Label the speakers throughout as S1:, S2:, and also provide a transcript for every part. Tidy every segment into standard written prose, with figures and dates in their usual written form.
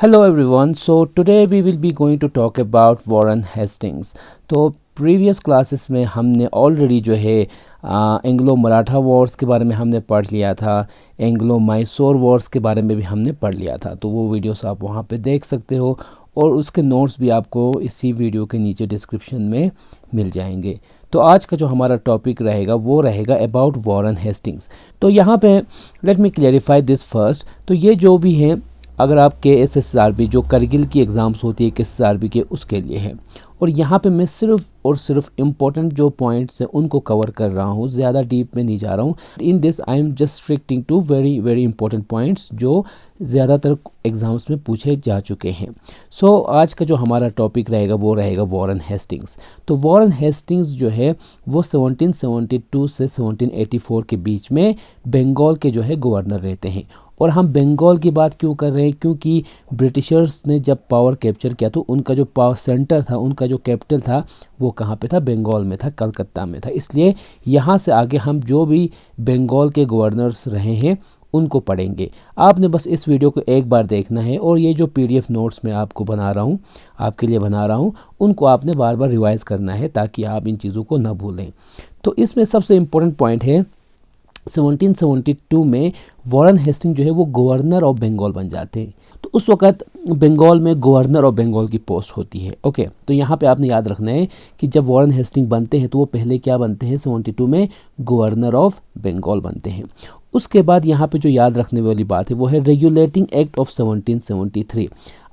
S1: Hello everyone. So today we will be going to talk about Warren Hastings. तो previous classes में हमने already जो है Anglo Maratha Wars के बारे में हमने पढ़ लिया था, एंग्लो मैसूर वॉर्स के बारे में भी हमने पढ़ लिया था. तो वो वीडियोस आप वहाँ पे देख सकते हो और उसके नोट्स भी आपको इसी वीडियो के नीचे डिस्क्रिप्शन में मिल जाएंगे. तो आज का जो हमारा टॉपिक रहेगा वो रहेगा अबाउट वॉरेन हेस्टिंग्स. तो यहाँ पे let me clarify this first. तो ये जो भी है, अगर आप KSSRB जो करगिल की एग्ज़ाम्स होती है KSSRB के, उसके लिए है. और यहाँ पे मैं सिर्फ और सिर्फ इम्पोर्टेंट जो पॉइंट्स हैं उनको कवर कर रहा हूँ, ज़्यादा डीप में नहीं जा रहा हूँ. In this I am just stricting to very very important points जो ज़्यादातर एग्ज़ाम्स में पूछे जा चुके हैं. सो आज का जो हमारा टॉपिक रहेगा वो रहेगा वॉरेन हेस्टिंग्स. तो वॉरेन हेस्टिंग्स जो है वो 1772 से 1784 के बीच में बंगाल के जो है गवर्नर रहते हैं. और हम बंगाल की बात क्यों कर रहे हैं, क्योंकि ब्रिटिशर्स ने जब पावर कैप्चर किया तो उनका जो पावर सेंटर था, उनका जो कैपिटल था वो कहाँ पे था, बंगाल में था, कलकत्ता में था. इसलिए यहाँ से आगे हम जो भी बंगाल के गवर्नर्स रहे हैं उनको पढ़ेंगे. आपने बस इस वीडियो को एक बार देखना है और ये जो PDF नोट्स मैं आपको बना रहा हूँ, आपके लिए बना रहा हूँ, उनको आपने बार बार रिवाइज़ करना है ताकि आप इन चीज़ों को ना भूलें. तो इसमें सबसे इम्पोर्टेंट पॉइंट है 1772 में वॉरेन हेस्टिंग जो है वो गवर्नर ऑफ बंगाल बन जाते हैं. तो उस वक्त बंगाल में गवर्नर ऑफ बंगाल की पोस्ट होती है. ओके, तो यहाँ पे आपने याद रखना है कि जब वॉरेन हेस्टिंग बनते हैं तो वो पहले क्या बनते हैं, 72 में गवर्नर ऑफ बंगाल बनते हैं. उसके बाद यहाँ पे जो याद रखने वाली बात है वो है रेगुलेटिंग एक्ट ऑफ 1773.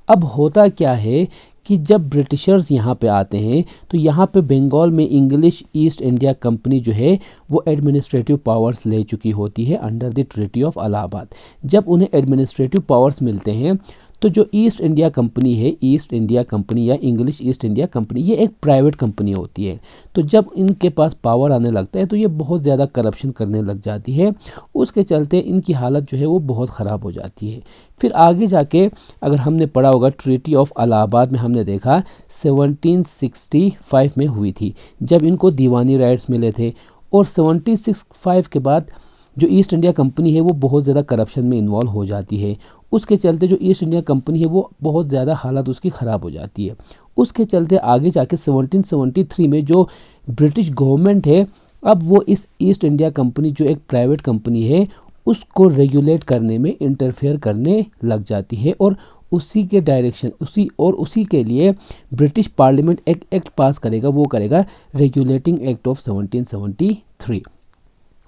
S1: अब होता क्या है कि जब ब्रिटिशर्स यहाँ पे आते हैं तो यहाँ पे बंगाल में इंग्लिश ईस्ट इंडिया कंपनी जो है वो एडमिनिस्ट्रेटिव पावर्स ले चुकी होती है under the treaty of Allahabad. जब उन्हें एडमिनिस्ट्रेटिव पावर्स मिलते हैं तो जो ईस्ट इंडिया कंपनी है, ईस्ट इंडिया कंपनी या इंग्लिश ईस्ट इंडिया कंपनी, ये एक प्राइवेट कंपनी होती है. तो जब इनके पास पावर आने लगता है तो ये बहुत ज़्यादा करप्शन करने लग जाती है. उसके चलते इनकी हालत जो है वो बहुत ख़राब हो जाती है. फिर आगे जाके अगर हमने पढ़ा होगा ट्रीटी ऑफ इलाहाबाद में हमने देखा 1765 में हुई थी जब इनको दीवानी राइट्स मिले थे. और 1765 के बाद जो ईस्ट इंडिया कंपनी है वो बहुत ज़्यादा करप्शन में इन्वॉल्व हो जाती है. उसके चलते जो ईस्ट इंडिया कंपनी है वो बहुत ज़्यादा हालत उसकी ख़राब हो जाती है. उसके चलते आगे जाके 1773 में जो ब्रिटिश गवर्नमेंट है, अब वो इस ईस्ट इंडिया कंपनी जो एक प्राइवेट कंपनी है उसको रेगुलेट करने में इंटरफेयर करने लग जाती है. और उसी के डायरेक्शन उसी के लिए ब्रिटिश पार्लियामेंट एक एक्ट पास करेगा, वो करेगा रेगुलेटिंग एक्ट ऑफ 1773.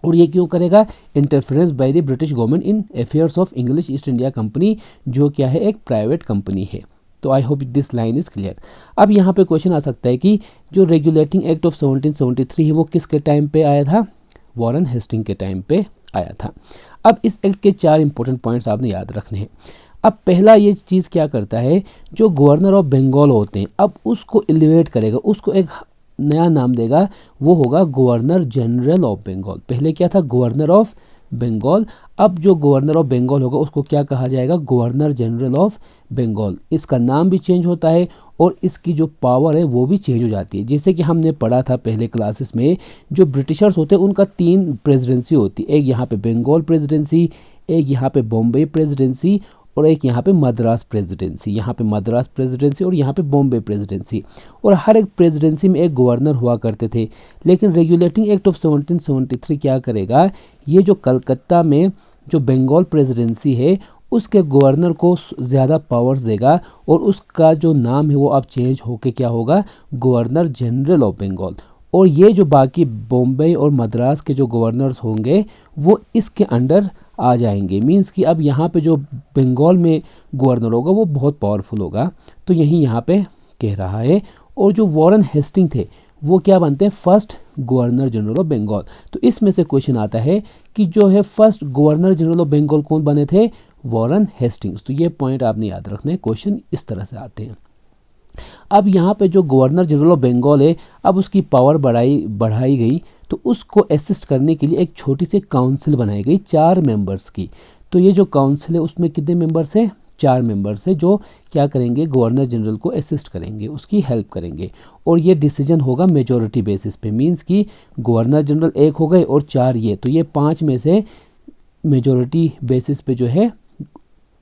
S1: और ये क्यों करेगा, interference by the British government in affairs of English east India company जो क्या है एक प्राइवेट कंपनी है. तो I hope this line is clear. अब यहाँ पे क्वेश्चन आ सकता है कि जो रेगुलेटिंग एक्ट ऑफ 1773 है वो किसके टाइम पे आया था, वॉरेन हेस्टिंग के टाइम पे आया था. अब इस एक्ट के 4 इंपॉर्टेंट पॉइंट्स आपने याद रखने हैं. अब पहला ये चीज़ क्या करता है, जो गवर्नर ऑफ बंगाल होते हैं अब उसको एलिवेट करेगा, उसको एक नया नाम देगा, वो होगा गवर्नर जनरल ऑफ बंगाल. पहले क्या था, गवर्नर ऑफ बंगाल. अब जो गवर्नर ऑफ बंगाल होगा उसको क्या कहा जाएगा, गवर्नर जनरल ऑफ बंगाल. इसका नाम भी चेंज होता है और इसकी जो पावर है वो भी चेंज हो जाती है. जैसे कि हमने पढ़ा था पहले क्लासेस में, जो ब्रिटिशर्स होते हैं उनका 3 प्रेसिडेंसी होती है. एक यहाँ पे बंगाल प्रेसिडेंसी, एक यहाँ पे बॉम्बे प्रेसिडेंसी और एक यहाँ पे मद्रास प्रेसिडेंसी. यहाँ पे मद्रास प्रेसिडेंसी और यहाँ पे बॉम्बे प्रेसिडेंसी. और हर एक प्रेसिडेंसी में एक गवर्नर हुआ करते थे. लेकिन रेगुलेटिंग एक्ट ऑफ 1773 क्या करेगा, ये जो कलकत्ता में जो बंगाल प्रेसिडेंसी है उसके गवर्नर को ज़्यादा पावर्स देगा और उसका जो नाम है वो अब चेंज होके क्या होगा, गवर्नर जनरल ऑफ बंगाल. और ये जो बाकी बॉम्बे और मद्रास के जो गवर्नर्स होंगे वो इसके अंडर आ जाएंगे. मींस कि अब यहाँ पे जो बंगाल में गवर्नर होगा वो बहुत पावरफुल होगा. तो यही यहाँ पे कह रहा है. और जो वॉरेन हेस्टिंग थे वो क्या बनते हैं, first governor general of Bengal. तो इसमें से क्वेश्चन आता है कि जो है first governor general of Bengal कौन बने थे, वॉरेन हेस्टिंग्स. तो ये पॉइंट आपने याद रखना है, क्वेश्चन इस तरह से आते हैं. अब यहाँ पे जो गवर्नर जनरल ऑफ बंगाल है अब उसकी पावर बढ़ाई गई तो उसको असिस्ट करने के लिए एक छोटी सी काउंसिल बनाई गई 4 मेंबर्स की. तो ये जो काउंसिल है उसमें कितने मेंबर्स हैं, 4 मेंबर्स हैं जो क्या करेंगे, गवर्नर जनरल को असिस्ट करेंगे, उसकी हेल्प करेंगे. और ये डिसीजन होगा मेजॉरिटी बेसिस पे. मींस कि गवर्नर जनरल एक हो गए और 4 ये, तो ये 5 में से मेजॉरिटी बेसिस पे जो है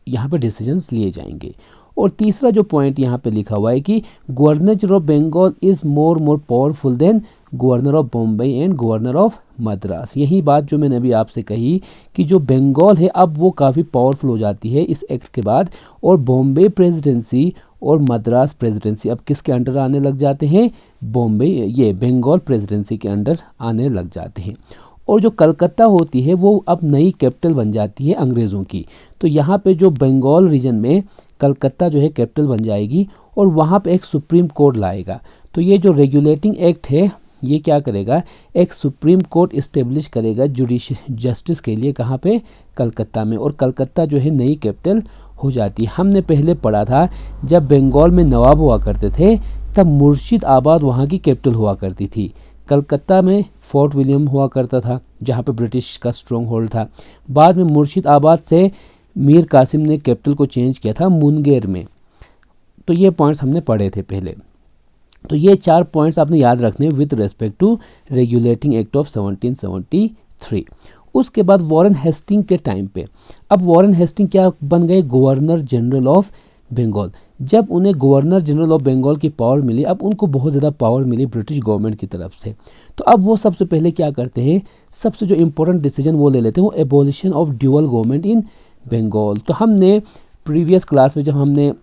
S1: यहाँ पे डिसीजंस लिए जाएंगे। और तीसरा जो पॉइंट यहाँ पे लिखा हुआ है कि governor general of Bengal is more powerful than governor of Bombay and governor of Madras. यही बात जो मैंने अभी आपसे कही कि जो बंगाल है अब वो काफ़ी पावरफुल हो जाती है इस एक्ट के बाद, और बॉम्बे प्रेसिडेंसी और मद्रास प्रेसिडेंसी अब किसके अंडर आने लग जाते हैं, बंगाल प्रेसिडेंसी के अंडर आने लग जाते हैं। और जो कलकत्ता होती है वो अब नई कैपिटल बन जाती है अंग्रेज़ों की। तो यहाँ पे जो बंगाल रीजन में कलकत्ता जो है कैपिटल बन जाएगी और वहाँ पे एक सुप्रीम कोर्ट लाएगा। तो ये जो रेगुलेटिंग एक्ट है ये क्या करेगा, एक सुप्रीम कोर्ट इस्टेब्लिश करेगा जुडिशियल जस्टिस के लिए, कहाँ पे, कलकत्ता में। और कलकत्ता जो है नई कैपिटल हो जाती है। हमने पहले पढ़ा था जब बंगाल में नवाब हुआ करते थे तब मुर्शिदाबाद वहाँ की कैपिटल हुआ करती थी। कलकत्ता में फोर्ट विलियम हुआ करता था जहाँ पे ब्रिटिश का स्ट्रॉन्ग होल्ड था। बाद में मुर्शिदाबाद से मीर कासिम ने कैपिटल को चेंज किया था मुंगेर में। तो ये पॉइंट्स हमने पढ़े थे पहले। तो ये 4 पॉइंट्स आपने याद रखने with respect to regulating act of 1773। उसके बाद वॉरेन हेस्टिंग के टाइम पे, अब वॉरेन हेस्टिंग क्या बन गए, गवर्नर जनरल ऑफ बंगाल। जब उन्हें गवर्नर जनरल ऑफ बंगाल की पावर मिली, अब उनको बहुत ज़्यादा पावर मिली ब्रिटिश गवर्नमेंट की तरफ से। तो अब वो सबसे पहले क्या करते हैं, सबसे जो इम्पोर्टेंट डिसीजन वो ले लेते हैं, वो abolition of dual government in Bengal. तो हमने प्रीवियस क्लास में जब हमने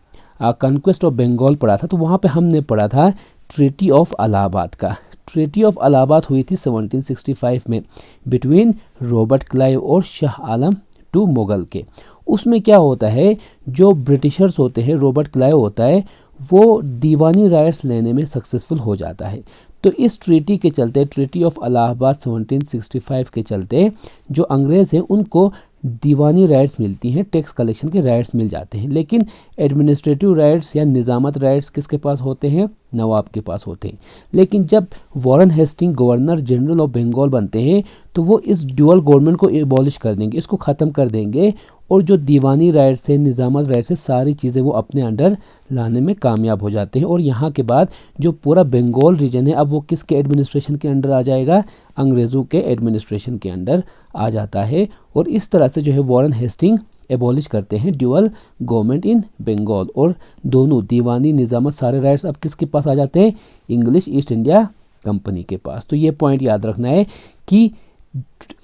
S1: कॉन्क्वेस्ट ऑफ बंगाल पढ़ा था तो वहाँ पे हमने पढ़ा था ट्रीटी ऑफ इलाहाबाद का। ट्रीटी ऑफ इलाहाबाद हुई थी 1765 में बिटवीन रॉबर्ट क्लाइव और शाह आलम टू मुगल के। उसमें क्या होता है, जो ब्रिटिशर्स होते हैं, रॉबर्ट क्लाइव होता है, वो दीवानी राइट्स लेने में सक्सेसफुल हो जाता है। तो इस ट्रीटी के चलते, ट्रीटी ऑफ इलाहाबाद 1765 के चलते जो अंग्रेज़ हैं उनको दीवानी राइट्स मिलती हैं, टैक्स कलेक्शन के राइट्स मिल जाते हैं। लेकिन एडमिनिस्ट्रेटिव राइट्स या निज़ामत राइट्स किसके पास होते हैं, नवाब के पास होते हैं। लेकिन जब Warren Hastings governor general of Bengal बनते हैं तो वो इस ड्यूअल गवर्नमेंट को एबॉलिश कर देंगे, इसको ख़त्म कर देंगे, और जो दीवानी राइट्स है, निज़ामत राइट्स है, सारी चीज़ें वो अपने अंडर लाने में कामयाब हो जाते हैं। और यहाँ के बाद जो पूरा बंगाल रीजन है अब वो किसके एडमिनिस्ट्रेशन के अंडर आ जाएगा, अंग्रेज़ों के एडमिनिस्ट्रेशन के अंडर आ जाता है। और इस तरह से जो है वॉरेन हेस्टिंग एबॉलिश करते हैं ड्यूअल गवर्नमेंट इन बंगाल, और दोनों दीवानी निज़ामत सारे राइट्स अब किसके पास आ जाते हैं, इंग्लिश ईस्ट इंडिया कंपनी के पास। तो ये पॉइंट याद रखना है कि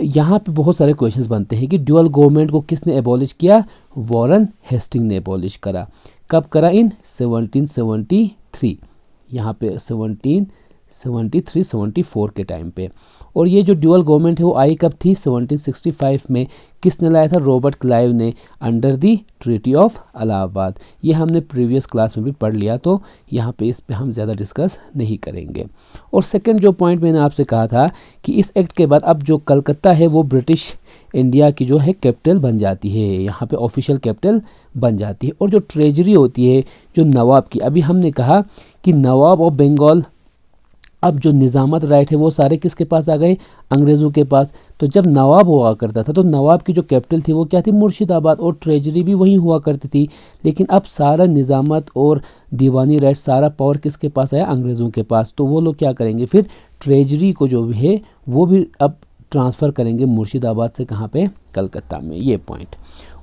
S1: यहाँ पे बहुत सारे क्वेश्चंस बनते हैं कि ड्यूअल गवर्नमेंट को किसने एबॉलिश किया, वॉरेन हेस्टिंग ने एबॉलिश करा। कब करा, इन 1773, यहाँ पे 1773-74 के टाइम पे। और ये जो ड्यूअल गवर्नमेंट है वो आई कब थी, 1765 में। किसने लाया था, रॉबर्ट क्लाइव ने, under the treaty of Allahabad. ये हमने प्रीवियस क्लास में भी पढ़ लिया, तो यहाँ पे इस पे हम ज़्यादा डिस्कस नहीं करेंगे। और सेकंड जो पॉइंट मैंने आपसे कहा था कि इस एक्ट के बाद अब जो कलकत्ता है वो ब्रिटिश इंडिया की जो है कैपिटल बन जाती है, यहाँ पे ऑफिशियल कैपिटल बन जाती है। और जो ट्रेजरी होती है जो नवाब की, अभी हमने कहा कि नवाब ऑफ बंगाल, अब जो निज़ामत राइट है वो सारे किसके पास आ गए, अंग्रेज़ों के पास। तो जब नवाब हुआ करता था तो नवाब की जो कैपिटल थी वो क्या थी, मुर्शिदाबाद, और ट्रेजरी भी वहीं हुआ करती थी। लेकिन अब सारा निज़ामत और दीवानी राइट, सारा पावर किसके पास आया, अंग्रेज़ों के पास। तो वो लोग क्या करेंगे, फिर ट्रेजरी को जो भी है वो भी अब ट्रांसफ़र करेंगे मुर्शिदाबाद से, कहाँ पे, कलकत्ता में। ये पॉइंट।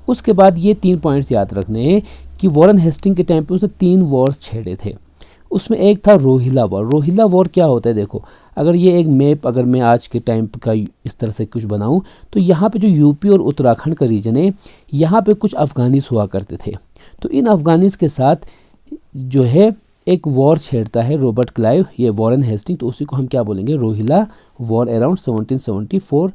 S1: उसके बाद ये 3 पॉइंट्स याद रखने हैं कि वॉरेन हेस्टिंग के टाइम पे उसने 3 वॉर्स छेड़े थे। उसमें एक था रोहिला वॉर। रोहिला वॉर क्या होता है, देखो अगर ये एक मैप अगर मैं आज के टाइम का इस तरह से कुछ बनाऊं तो यहाँ पे जो यूपी और उत्तराखंड का रीजन है यहाँ पे कुछ अफ़गानीस हुआ करते थे। तो इन अफ़गानीस के साथ जो है एक वॉर छेड़ता है रॉबर्ट क्लाइव, ये वॉरेन हेस्टिंग, तो उसी को हम क्या बोलेंगे, रोहिला वॉर, अराउंड 1774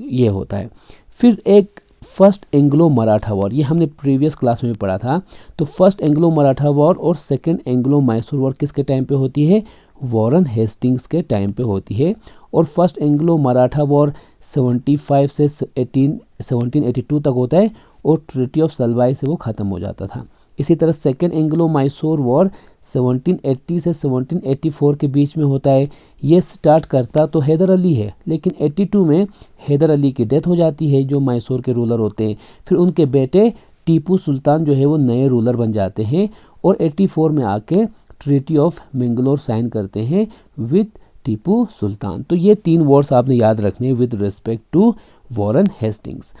S1: ये होता है। फिर एक फर्स्ट एंग्लो मराठा वॉर, ये हमने प्रीवियस क्लास में भी पढ़ा था। तो फर्स्ट एंग्लो मराठा वॉर और सेकंड एंग्लो मैसूर वॉर किसके टाइम पे होती है, वॉरेन हेस्टिंग्स के टाइम पे होती है। और फर्स्ट एंग्लो मराठा वॉर 75 से 1782 तक होता है और ट्रीटी ऑफ सलवाई से वो ख़त्म हो जाता था। इसी तरह सेकेंड एंग्लो मैसूर वॉर 1780 से 1784 के बीच में होता है। ये स्टार्ट करता तो हैदर अली है, लेकिन 82 में हैदर अली की डेथ हो जाती है जो मैसूर के रूलर होते हैं। फिर उनके बेटे टीपू सुल्तान जो है वो नए रूलर बन जाते हैं और 84 में आके ट्रीटी ऑफ मैंगलोर साइन करते हैं विद टीपू सुल्तान। तो ये 3 वॉर्स आपने याद रखने with respect to Warren Hastings.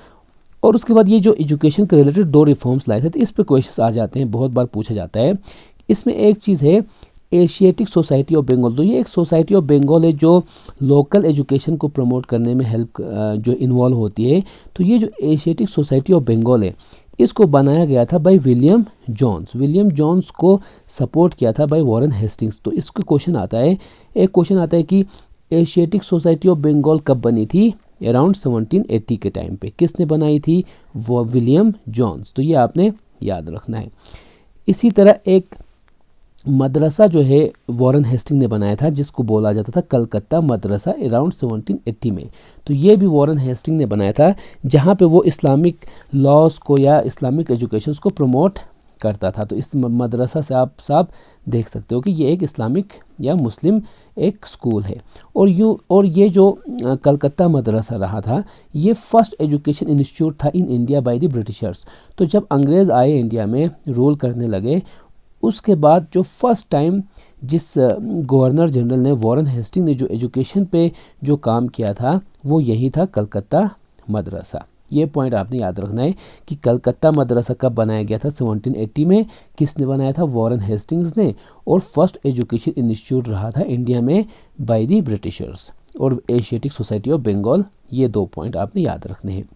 S1: और उसके बाद ये जो एजुकेशन के रिलेटेड 2 रिफॉर्म्स लाए थे, तो इस पे क्वेश्चंस आ जाते हैं, बहुत बार पूछा जाता है। इसमें एक चीज़ है एशियाटिक सोसाइटी ऑफ बंगाल। तो ये एक सोसाइटी ऑफ बंगाल है जो लोकल एजुकेशन को प्रमोट करने में हेल्प जो इन्वॉल्व होती है। तो ये जो एशियाटिक सोसाइटी ऑफ बंगाल है, इसको बनाया गया था by William Jones. William Jones को सपोर्ट किया था बाय वॉरेन हेस्टिंग्स। तो इसका क्वेश्चन आता है, एक क्वेश्चन आता है कि एशियाटिक सोसाइटी ऑफ बंगाल कब बनी थी? अराउंड 1780 के टाइम पे। किसने बनाई थी? वो विलियम जॉन्स। तो ये आपने याद रखना है। इसी तरह एक मदरसा जो है वॉरेन हेस्टिंग ने बनाया था, जिसको बोला जाता था कलकत्ता मदरसा, अराउंड 1780 में। तो ये भी वॉरेन हेस्टिंग ने बनाया था, जहाँ पे वो इस्लामिक लॉज को या इस्लामिक एजुकेशन को प्रमोट करता था। तो इस मदरसा से आप साफ देख सकते हो कि ये एक इस्लामिक या मुस्लिम एक स्कूल है। और ये जो कलकत्ता मदरसा रहा था, ये फर्स्ट एजुकेशन इंस्टीट्यूट था in India by the Britishers. तो जब अंग्रेज़ आए इंडिया में रूल करने लगे, उसके बाद जो फर्स्ट टाइम जिस गवर्नर जनरल ने वॉरेन हेस्टिंग ने जो एजुकेशन पे जो काम किया था, वो यही था कलकत्ता मदरसा। ये पॉइंट आपने याद रखना है कि कलकत्ता मदरसा कब बनाया गया था? 1780 में। किसने बनाया था? वॉरेन हेस्टिंग्स ने। और फर्स्ट एजुकेशन इंस्टीट्यूट रहा था इंडिया में बाय द ब्रिटिशर्स। और एशियाटिक सोसाइटी ऑफ बंगाल, ये 2 पॉइंट आपने याद रखने हैं।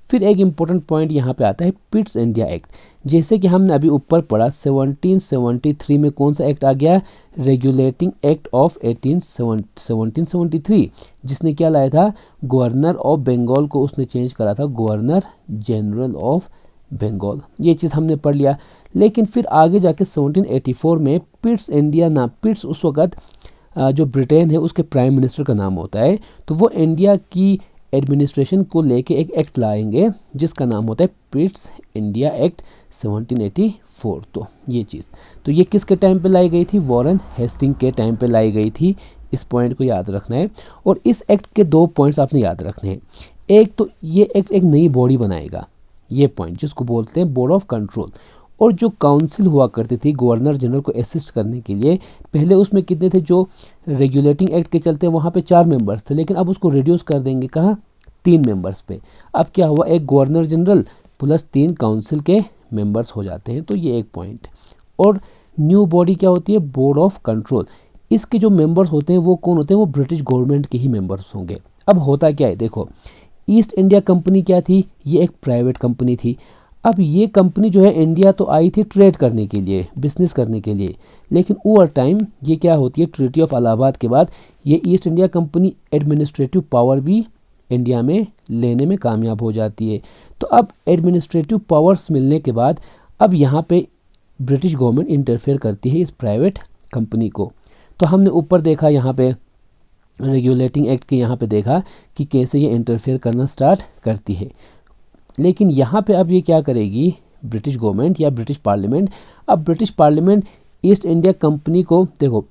S1: फिर एक इम्पोर्टेंट पॉइंट यहाँ पे आता है पिट्स इंडिया एक्ट। जैसे कि हमने अभी ऊपर पढ़ा, 1773 में कौन सा एक्ट आ गया? रेगुलेटिंग एक्ट ऑफ 1773, जिसने क्या लाया था? गवर्नर ऑफ बंगाल को उसने चेंज करा था गवर्नर जनरल ऑफ बंगाल। ये चीज़ हमने पढ़ लिया। लेकिन फिर आगे जाके 1784 में पिट्स इंडिया नाम, पिट्स उस वक्त जो ब्रिटेन है उसके प्राइम मिनिस्टर का नाम होता है। तो वो इंडिया की एडमिनिस्ट्रेशन को लेके एक एक्ट लाएंगे जिसका नाम होता है पिट्स इंडिया एक्ट 1784। तो ये चीज़, तो ये किसके टाइम पे लाई गई थी? वॉरेन हेस्टिंग के टाइम पे लाई गई थी। इस पॉइंट को याद रखना है। और इस एक्ट के 2 पॉइंट्स आपने याद रखने हैं। एक तो ये एक्ट एक नई बॉडी बनाएगा, ये पॉइंट जिसको बोलते हैं बोर्ड ऑफ कंट्रोल। और जो काउंसिल हुआ करती थी गवर्नर जनरल को असिस्ट करने के लिए, पहले उसमें कितने थे? जो रेगुलेटिंग एक्ट के चलते वहाँ पे 4 मेंबर्स थे, लेकिन अब उसको रिड्यूस कर देंगे, कहाँ? 3 मेंबर्स पे। अब क्या हुआ? एक गवर्नर जनरल प्लस 3 काउंसिल के मेंबर्स हो जाते हैं। तो ये एक पॉइंट। और न्यू बॉडी क्या होती है? Board of control. इसके जो मेंबर्स होते हैं वो कौन होते हैं? वो ब्रिटिश गवर्नमेंट के ही मेंबर्स होंगे। अब होता क्या है देखो, ईस्ट इंडिया कंपनी क्या थी? ये एक प्राइवेट कंपनी थी। अब ये कंपनी जो है इंडिया तो आई थी ट्रेड करने के लिए, बिजनेस करने के लिए, लेकिन ओवर टाइम ये क्या होती है? ट्रीटी ऑफ इलाहाबाद के बाद ये east India company administrative power भी इंडिया में लेने में कामयाब हो जाती है। तो अब एडमिनिस्ट्रेटिव पावर्स मिलने के बाद अब यहाँ पे ब्रिटिश गवर्नमेंट इंटरफेयर करती है इस प्राइवेट कंपनी को। तो हमने ऊपर देखा यहाँ पे रेगुलेटिंग एक्ट के यहाँ पे देखा कि कैसे ये इंटरफेयर करना स्टार्ट करती है। लेकिन यहाँ पे अब ये क्या करेगी ब्रिटिश गवर्नमेंट या ब्रिटिश पार्लियामेंट? अब British parliament east India company को, देखो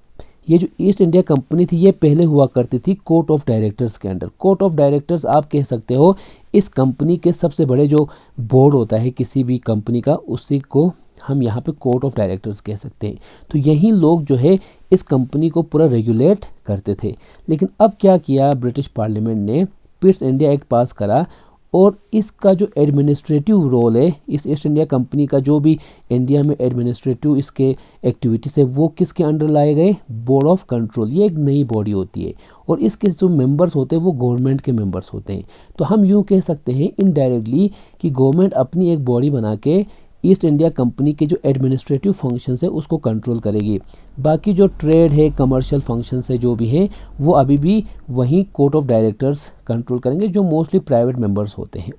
S1: ये जो ईस्ट इंडिया कंपनी थी ये पहले हुआ करती थी कोर्ट ऑफ डायरेक्टर्स के अंडर। कोर्ट ऑफ डायरेक्टर्स आप कह सकते हो इस कंपनी के सबसे बड़े जो बोर्ड होता है किसी भी कंपनी का, उसी को हम यहाँ पे कोर्ट ऑफ डायरेक्टर्स कह सकते हैं। तो यही लोग जो है इस कंपनी को पूरा रेगुलेट करते थे। लेकिन अब क्या किया ब्रिटिश पार्लियामेंट ने? पिट्स इंडिया एक्ट पास करा और इसका जो एडमिनिस्ट्रेटिव रोल है इस ईस्ट इंडिया कंपनी का, जो भी इंडिया में एडमिनिस्ट्रेटिव इसके एक्टिविटीज़ है वो किसके अंडर लाए गए? Board of control. ये एक नई बॉडी होती है और इसके जो मेंबर्स होते हैं वो गवर्नमेंट के मेंबर्स होते हैं। तो हम यूँ कह सकते हैं इनडायरेक्टली कि गवर्नमेंट अपनी एक बॉडी बना के ईस्ट इंडिया कंपनी के जो एडमिनिस्ट्रेटिव फंक्शंस है उसको कंट्रोल करेगी। बाकी जो ट्रेड है, कमर्शियल फंक्शंस है जो भी हैं, वो अभी भी वहीं कोर्ट ऑफ डायरेक्टर्स कंट्रोल करेंगे जो मोस्टली प्राइवेट मेंबर्स होते हैं।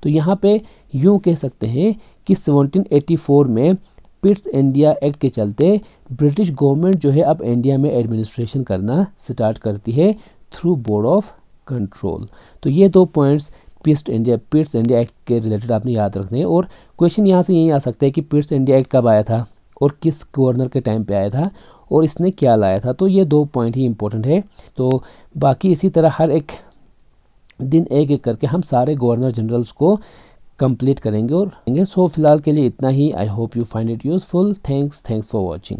S1: तो यहाँ पे यूँ कह सकते हैं कि 1784 में पिट्स इंडिया एक्ट के चलते ब्रिटिश गवर्नमेंट जो है अब इंडिया में एडमिनिस्ट्रेशन करना स्टार्ट करती है थ्रू बोर्ड ऑफ कंट्रोल। तो ये 2 पॉइंट्स पिट्स इंडिया एक्ट के रिलेटेड आपने याद रखने हैं। और क्वेश्चन यहाँ से यही आ सकता है कि पिट्स इंडिया एक्ट कब आया था और किस गवर्नर के टाइम पे आया था और इसने क्या लाया था। तो ये 2 पॉइंट ही इंपॉर्टेंट है। तो बाकी इसी तरह हर एक दिन एक एक करके हम सारे गवर्नर जनरल्स को कंप्लीट करेंगे। और सो फिलहाल के लिए इतना ही। I hope you find it useful. Thanks for watching.